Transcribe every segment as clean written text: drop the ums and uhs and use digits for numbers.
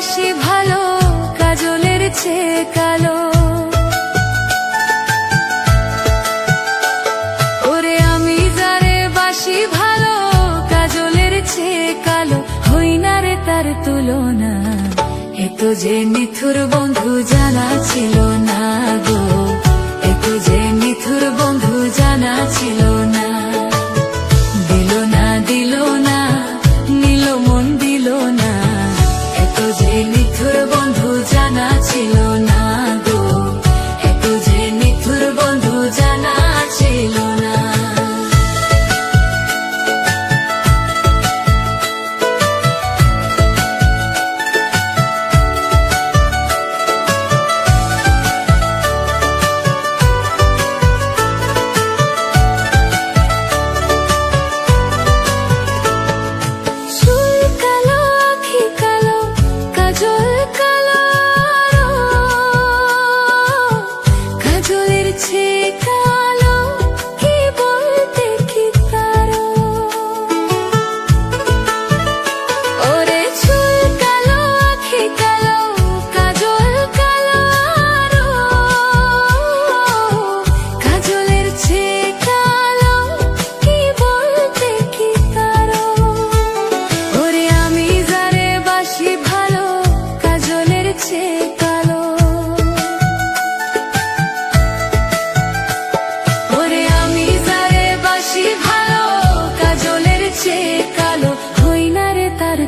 বাসি ভালো কাজলের চেয়ে কালো। ওরে আমি যারে বাসি ভালো কাজলের চেয়ে কালো, হই না রে তার তুলনা। এত যে নিথুর বন্ধু জানা ছিল না গো, এত যে নিথুর বন্ধু জানা ছিল না। দিল না দিল না নিল মন দিল না, এত যে নিথুর বন্ধু জানা ছিল না গো, এত যে নিথুর বন্ধু জানা ছিল না।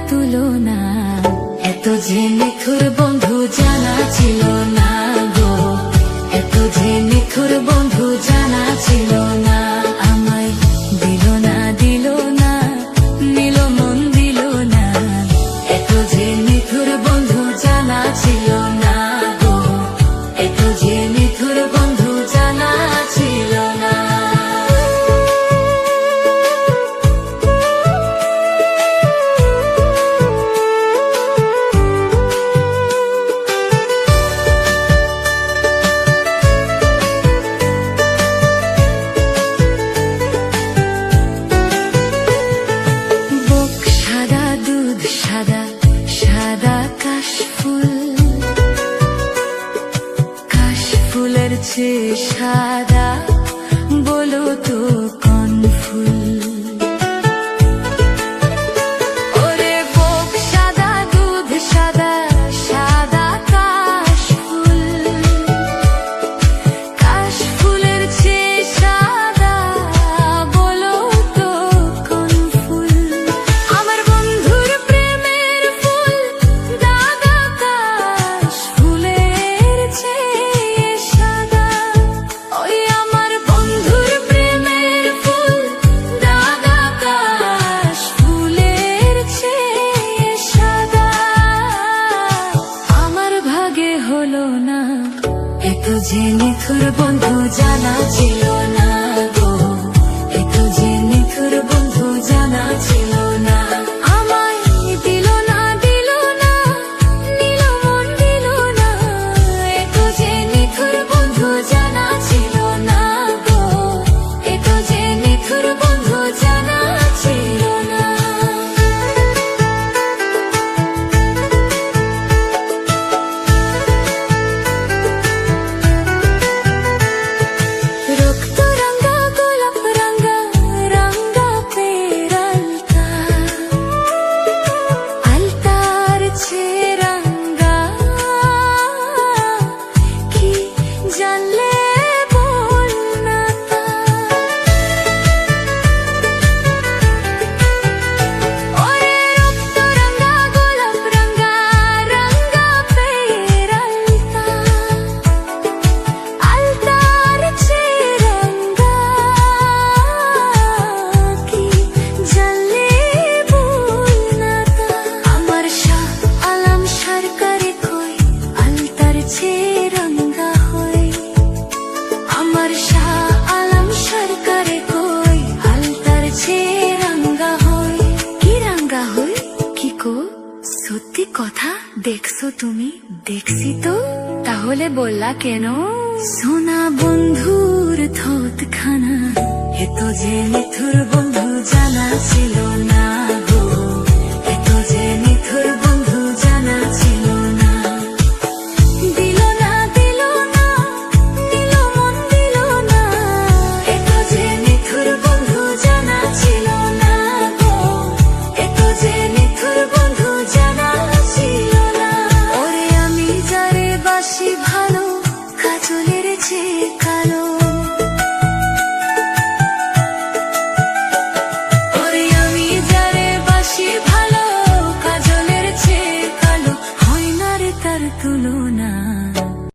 তুলনা এত যে নিথুর বন্ধু জানা ছিল না গো, এত যে নিথুর বন্ধু জানা ছিল না। আমায় দিল না দিল না নিল মন দিল না, এত যে নিথুর বন্ধু জানা ছিল না গো, এত যে নিথুর বন্ধু জানা ছিল না। সাদা কাশফুলের চেয়ে সাদা, বলো তো কোন ফুল? ওরে বুক সাদা দুধ সাদা, সাদা কাশফুল, কাশফুলের চেয়ে সাদা, বলো তো কোন ফুল? আমার বন্ধুর প্রেমের ফুল দাদা কাশফুলের চেয়ে সাদা। ওই আমার বন্ধুর প্রেমের ফুল দাদা কাশফুলের চেয়ে সাদা। আমার ভাগে হলো না এত যে নিথুর বন্ধু জানা ছিল না গো, এত যে নিথুর বন্ধু জানা ছিল না। আমায় দিল না দিল না নিল মন দিল না, এত যে নিথুর বন্ধু জানা ছিল না গো, এত যে নিথুর বন্ধু জানা ছিল না। রক্ত রঙা গোলাপ রঙা রঙা পেরালতা, আলতার চেয়ে রঙা কি জানলে বল না তা। ওরে রক্ত রঙা গোলাপ রঙা রঙা পেরালতা, আলতার চেয়ে রঙা কি জানলে বল না তা। আমার শাহ আলম সরকারে কই আলতার চেয়ে রঙা হয়, আমার শাহ আলম সরকারে কই আলতার চেয়ে রঙা হয়। কি রঙা হয় কি কো? সত্যি কথা দেখছো তুমি? দেখছি তো, তাহলে বললা কেন? সোনা বন্ধুর থতখানা, এত যে নিথুর বন্ধু জানা ছিল না।